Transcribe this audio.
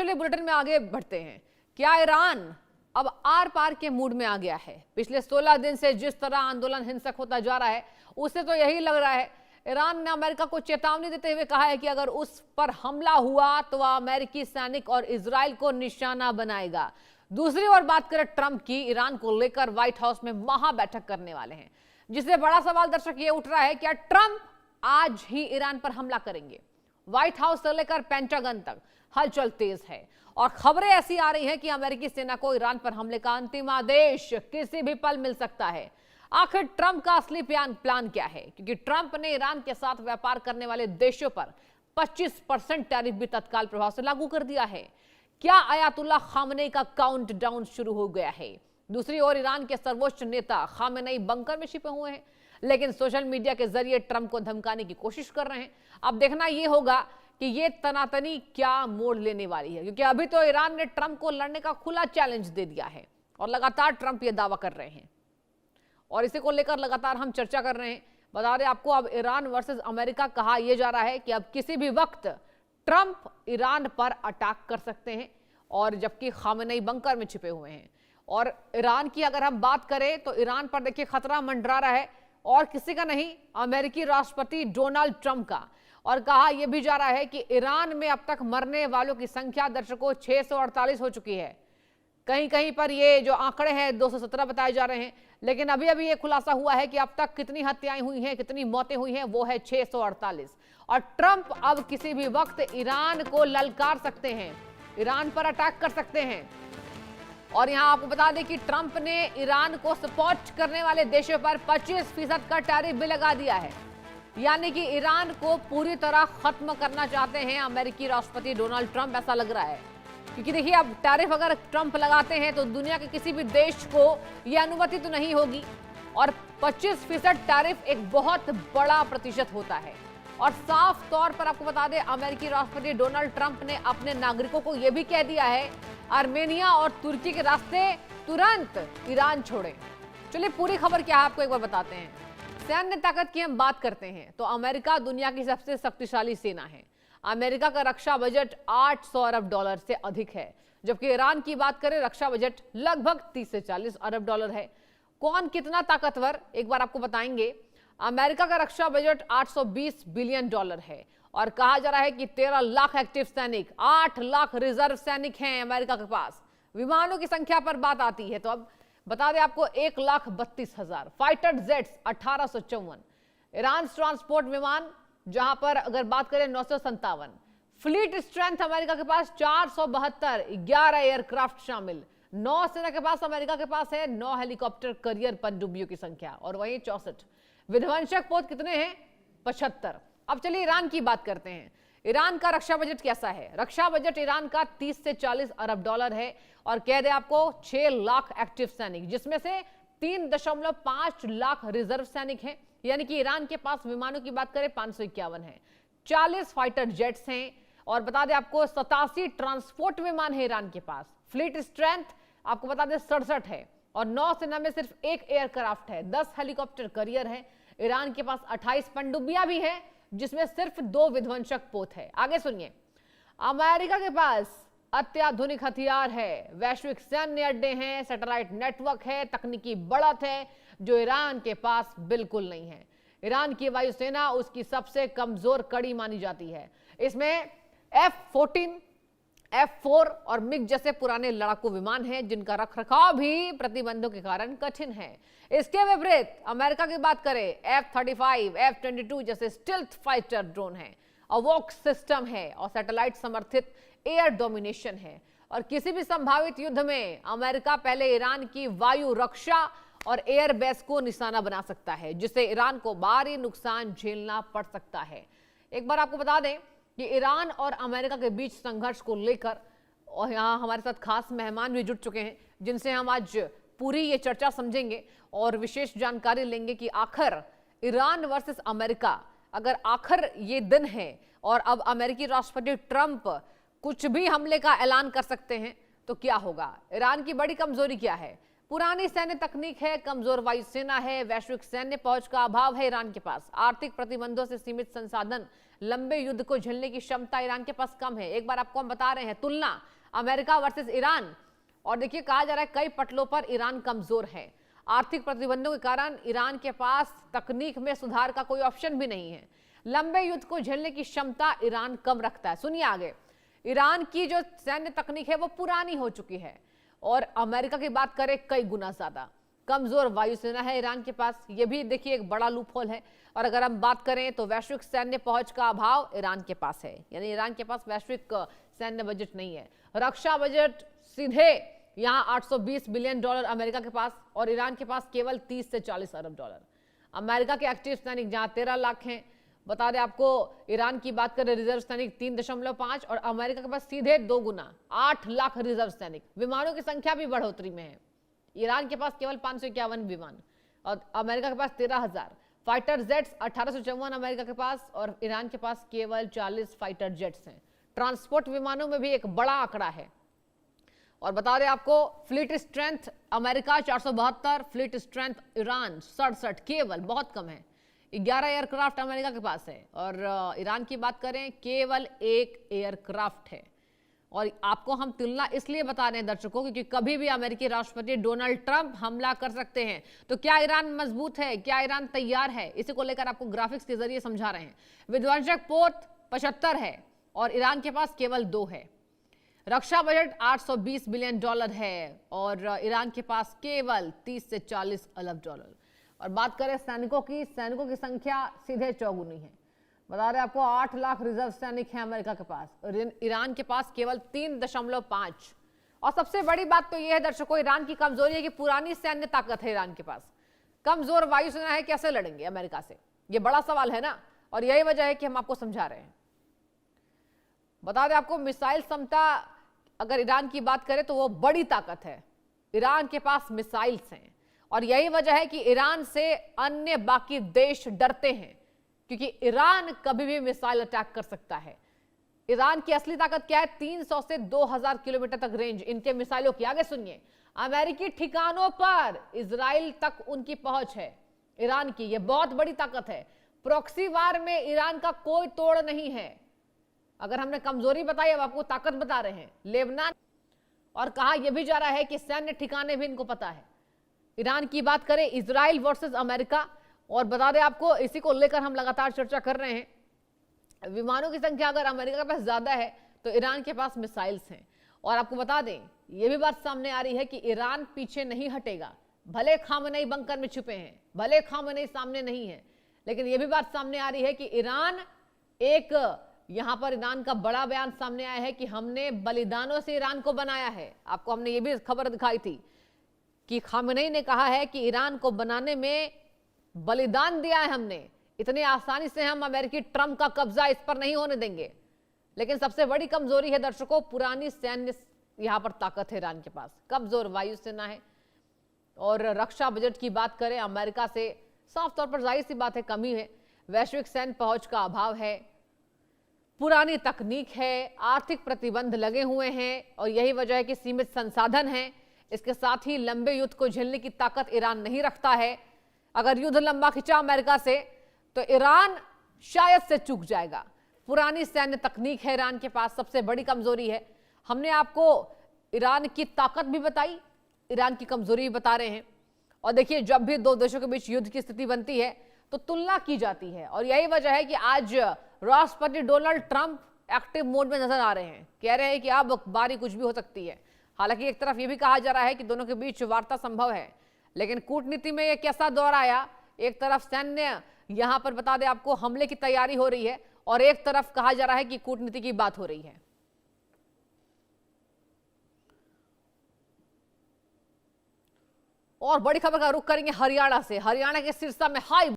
चलिए बुलेटिन में आगे बढ़ते हैं। क्या ईरान अब आर पार के मूड में आ गया है? पिछले 16 दिन से जिस तरह आंदोलन हिंसक होता जा रहा है उससे तो यही लग रहा है। ईरान ने अमेरिका को चेतावनी देते हुए कहा है कि अगर उस पर हमला हुआ तो वह अमेरिकी सैनिक और इजराइल को निशाना बनाएगा। दूसरी ओर बात करें ट्रंप की, ईरान को लेकर व्हाइट हाउस में महा बैठक करने वाले हैं, जिससे बड़ा सवाल दर्शक ये उठ रहा है, क्या ट्रंप आज ही ईरान पर हमला करेंगे? व्हाइट हाउस से लेकर पेंटागन तक हलचल तेज है और खबरें ऐसी आ रही हैं कि अमेरिकी सेना को ईरान पर हमले का अंतिम आदेश किसी भी पल मिल सकता है। आखिर ट्रंप का असली प्लान क्या है? क्योंकि ट्रंप ने ईरान के साथ व्यापार करने वाले देशों पर 25% टैरिफ भी तत्काल प्रभाव से लागू कर दिया है। क्या अयातुल्लाह खामनेई का काउंटडाउन शुरू हो गया है? दूसरी ओर ईरान के सर्वोच्च नेता खामनेई बंकर में छिपे हुए हैं, लेकिन सोशल मीडिया के जरिए ट्रंप को धमकाने की कोशिश कर रहे हैं। अब देखना यह होगा कि ये तनातनी क्या मोड़ लेने वाली है, क्योंकि अभी तो ईरान ने ट्रंप को लड़ने का खुला चैलेंज दे दिया है और लगातार ट्रंप ये दावा कर रहे हैं और इसी को लेकर लगातार हम चर्चा कर रहे हैं। बता दें आपको, अब ईरान वर्सेस अमेरिका कहा यह जा रहा है कि अब किसी भी वक्त ट्रंप ईरान पर अटैक कर सकते हैं, और जबकि खामनेई बंकर में छिपे हुए हैं। और ईरान की अगर हम बात करें तो ईरान पर देखिए खतरा मंडरा रहा है, और किसी का नहीं, अमेरिकी राष्ट्रपति डोनाल्ड ट्रंप का। और कहा यह भी जा रहा है कि ईरान में अब तक मरने वालों की संख्या दर्शकों 648 हो चुकी है। कहीं कहीं पर ये जो आंकड़े हैं 217 बताए जा रहे हैं, लेकिन अभी अभी ये खुलासा हुआ है कि अब तक कितनी हत्याएं हुई हैं, कितनी मौतें हुई हैं, वो है 648। और ट्रंप अब किसी भी वक्त ईरान को ललकार सकते हैं, ईरान पर अटैक कर सकते हैं। और यहां आपको बता दें कि ट्रंप ने ईरान को सपोर्ट करने वाले देशों पर 25% का टैरिफ भी लगा दिया है, यानी कि ईरान को पूरी तरह खत्म करना चाहते हैं अमेरिकी राष्ट्रपति डोनाल्ड ट्रंप, ऐसा लग रहा है। क्योंकि देखिए, अब टैरिफ अगर ट्रंप लगाते हैं तो दुनिया के किसी भी देश को यह अनुमति तो नहीं होगी, और 25% टैरिफ एक बहुत बड़ा प्रतिशत होता है। और साफ तौर पर आपको बता दें, अमेरिकी राष्ट्रपति डोनाल्ड ट्रंप ने अपने नागरिकों को यह भी कह दिया है, आर्मेनिया और तुर्की के रास्ते तुरंत ईरान छोड़ें। चलिए पूरी खबर क्या है आपको एक बार बताते हैं। सैन्य ताकत की हम बात करते हैं तो अमेरिका दुनिया की सबसे शक्तिशाली सेना है। अमेरिका का रक्षा बजट $800 अरब से अधिक है, जबकि ईरान की बात करें रक्षा बजट लगभग 30 से 40 अरब डॉलर है। कौन कितना ताकतवर, एक बार आपको बताएंगे। अमेरिका का रक्षा बजट $820 बिलियन है और कहा जा रहा है कि 13 लाख एक्टिव सैनिक, 8 लाख रिजर्व सैनिक हैं अमेरिका के पास। विमानों की संख्या पर बात आती है तो अब बता दें आपको 1,32,000 फाइटर जेट्स 1854, ईरान ट्रांसपोर्ट विमान जहां पर अगर बात करें 957, फ्लीट स्ट्रेंथ अमेरिका के पास 472, 11 एयरक्राफ्ट शामिल। नौसेना के पास अमेरिका के पास है 9 हेलीकॉप्टर करियर पनडुब्बियों की संख्या, और वहीं 64 विध्वंसक पोत कितने हैं? 75। अब चलिए ईरान की बात करते हैं। ईरान का रक्षा बजट कैसा है? रक्षा बजट ईरान का 30 से 40 अरब डॉलर है, और कह दे आपको 6 लाख एक्टिव सैनिक, जिसमें से 3.5 लाख रिजर्व सैनिक हैं। यानी कि ईरान के पास विमानों की बात करें 551 है, 40 फाइटर जेट्स हैं, और बता दें आपको 87 ट्रांसपोर्ट विमान है ईरान के पास। फ्लीट स्ट्रेंथ आपको बता दें 67 है, और नौसेना में सिर्फ 1 एयरक्राफ्ट है, 10 हेलीकॉप्टर करियर है। ईरान के पास 28 पनडुब्बियां भी है, जिसमें सिर्फ 2 विध्वंसक पोत है। आगे सुनिए, अमेरिका के पास अत्याधुनिक हथियार है, वैश्विक सैन्य अड्डे हैं, सैटेलाइट नेटवर्क है, तकनीकी बढ़त है, जो ईरान के पास बिल्कुल नहीं है। ईरान की वायुसेना उसकी सबसे कमजोर कड़ी मानी जाती है। इसमें F-14, F-4 और मिग जैसे पुराने लड़ाकू विमान हैं, जिनका रखरखाव भी प्रतिबंधों के कारण कठिन है। इसके विपरीत अमेरिका की बात करें, F-35, F-22 जैसे स्टिल्थ फाइटर ड्रोन है, अवॉक सिस्टम है, और सैटेलाइट समर्थित एयर डोमिनेशन है। और किसी भी संभावित युद्ध में अमेरिका पहले ईरान की वायु रक्षा और एयर बेस को निशाना बना सकता है, जिससे ईरान को भारी नुकसान झेलना पड़ सकता है। एक बार आपको बता दें कि ईरान और अमेरिका के बीच संघर्ष को लेकर, और यहाँ हमारे साथ खास मेहमान भी जुड़ चुके हैं, जिनसे हम आज पूरी ये चर्चा समझेंगे और विशेष जानकारी लेंगे कि आखिर ईरान वर्सेस अमेरिका, अगर आखिर ये दिन है और अब अमेरिकी राष्ट्रपति ट्रंप कुछ भी हमले का ऐलान कर सकते हैं तो क्या होगा? ईरान की बड़ी कमजोरी क्या है? पुरानी सैन्य तकनीक है, कमजोर वायुसेना है, वैश्विक सैन्य पहुंच का अभाव है ईरान के पास, आर्थिक प्रतिबंधों से सीमित संसाधन, लंबे युद्ध को झेलने की क्षमता ईरान के पास कम है। एक बार आपको हम बता रहे हैं, तुलना अमेरिका वर्सेस ईरान। और देखिए कहा जा रहा है कई पटलों पर ईरान कमजोर है। आर्थिक प्रतिबंधों के कारण ईरान के पास तकनीक में सुधार का कोई ऑप्शन भी नहीं है। लंबे युद्ध को झेलने की क्षमता ईरान कम रखता है। सुनिए आगे, ईरान की जो सैन्य तकनीक है वो पुरानी हो चुकी है और अमेरिका की बात करें कई गुना ज्यादा। कमजोर वायुसेना है ईरान के पास, ये भी देखिए एक बड़ा लूपहोल है। और अगर हम बात करें तो वैश्विक सैन्य पहुंच का अभाव ईरान के पास है, यानी ईरान के पास वैश्विक सैन्य बजट नहीं है। रक्षा बजट सीधे यहाँ 820 बिलियन डॉलर अमेरिका के पास और ईरान के पास केवल 30 से 40 अरब डॉलर। अमेरिका के एक्टिव सैनिक जहां 13 लाख हैं, बता दें आपको ईरान की बात करें रिजर्व सैनिक 3.5 और अमेरिका के पास सीधे 2 गुना 8 लाख रिजर्व सैनिक। विमानों की संख्या भी बढ़ोतरी में है। ईरान के पास केवल 551 विमान और अमेरिका के पास 13,000। फाइटर जेट्स 1854 अमेरिका के पास और ईरान के पास केवल 40 फाइटर जेट्स हैं। ट्रांसपोर्ट विमानों में भी एक बड़ा आंकड़ा है। और बता दें आपको fleet strength America 472, fleet strength Iran 67, केवल बहुत कम है। 11 एयरक्राफ्ट अमेरिका के पास है और ईरान की बात करें केवल 1 एयरक्राफ्ट है। और आपको हम तुलना इसलिए बता रहे हैं दर्शकों क्योंकि कभी भी अमेरिकी राष्ट्रपति डोनाल्ड ट्रंप हमला कर सकते हैं। तो क्या ईरान मजबूत है, क्या ईरान तैयार है, इसी को लेकर आपको ग्राफिक्स के जरिए समझा रहे हैं। विध्वंसक पोत 75 है और ईरान के पास केवल 2 है। रक्षा बजट 820 बिलियन डॉलर है और ईरान के पास केवल 30 से 40 अरब डॉलर। और बात करें सैनिकों की संख्या सीधे चौगुनी है। बता रहे आपको 8 लाख रिजर्व सैनिक हैं अमेरिका के पास और ईरान के पास केवल 3.5। और सबसे बड़ी बात तो यह है दर्शकों, ईरान की कमजोरी है कि पुरानी सैन्य ताकत है ईरान के पास। कमजोर वायुसेना है, कैसे लड़ेंगे अमेरिका से, यह बड़ा सवाल है ना। और यही वजह है कि हम आपको समझा रहे हैं। बता दें आपको मिसाइल क्षमता अगर ईरान की बात करें तो वो बड़ी ताकत है। ईरान के पास मिसाइल्स हैं और यही वजह है कि ईरान से अन्य बाकी देश डरते हैं क्योंकि ईरान कभी भी मिसाइल अटैक कर सकता है। ईरान की असली ताकत क्या है? 300 से 2000 किलोमीटर तक रेंज इनके मिसाइलों की। आगे सुनिए, अमेरिकी ठिकानों पर इजराइल तक उनकी पहुंच है ईरान की, यह बहुत बड़ी ताकत है। प्रॉक्सी वार में ईरान का कोई तोड़ नहीं है। अगर हमने कमजोरी बताई, अब आपको ताकत बता रहे हैं। लेबनान और कहा यह भी जा रहा है कि सैन्य ठिकाने भी इनको पता है। ईरान की बात करें इजराइल वर्सेस अमेरिका, और बता दें आपको इसी को लेकर हम लगातार चर्चा कर रहे हैं। विमानों की संख्या अगर अमेरिका के पास ज्यादा है तो ईरान के पास मिसाइल्स हैं। और आपको बता दें यह भी बात सामने आ रही है कि ईरान पीछे नहीं हटेगा। भले खामनेई बंकर में छुपे हैं, भले खामनेई सामने नहीं है, लेकिन यह भी बात सामने आ रही है कि ईरान यहां पर ईरान का बड़ा बयान सामने आया है कि हमने बलिदानों से ईरान को बनाया है। आपको हमने ये भी खबर दिखाई थी कि खामेनेई ने कहा है कि ईरान को बनाने में बलिदान दिया है हमने, इतनी आसानी से हम अमेरिकी ट्रंप का कब्जा इस पर नहीं होने देंगे। लेकिन सबसे बड़ी कमजोरी है दर्शकों, पुरानी सैन्य यहां पर ताकत है ईरान के पास, कमजोर वायुसेना है। और रक्षा बजट की बात करें अमेरिका से साफ तौर पर जाहिर सी बात है कमी है। वैश्विक सैन्य पहुंच का अभाव है, पुरानी तकनीक है, आर्थिक प्रतिबंध लगे हुए हैं और यही वजह है कि सीमित संसाधन हैं। इसके साथ ही लंबे युद्ध को झेलने की ताकत ईरान नहीं रखता है। अगर युद्ध लंबा खिंचा अमेरिका से तो ईरान शायद से चूक जाएगा। पुरानी सैन्य तकनीक है ईरान के पास, सबसे बड़ी कमजोरी है। हमने आपको ईरान की ताकत भी बताई, ईरान की कमजोरी भी बता रहे हैं। और देखिए जब भी दो देशों के बीच युद्ध की स्थिति बनती है तो तुलना की जाती है और यही वजह है कि आज राष्ट्रपति डोनाल्ड ट्रंप एक्टिव मोड में नजर आ रहे हैं। कह रहे हैं कि अब बारी कुछ भी हो सकती है। हालांकि एक तरफ यह भी कहा जा रहा है कि दोनों के बीच वार्ता संभव है, लेकिन कूटनीति में यह कैसा दौर आया, एक तरफ सैन्य यहां पर बता दें आपको हमले की तैयारी हो रही है और एक तरफ कहा जा रहा है कि कूटनीति की बात हो रही है। और बड़ी खबर का रुख करेंगे हरियाणा से। हरियाणा के सिरसा में हाई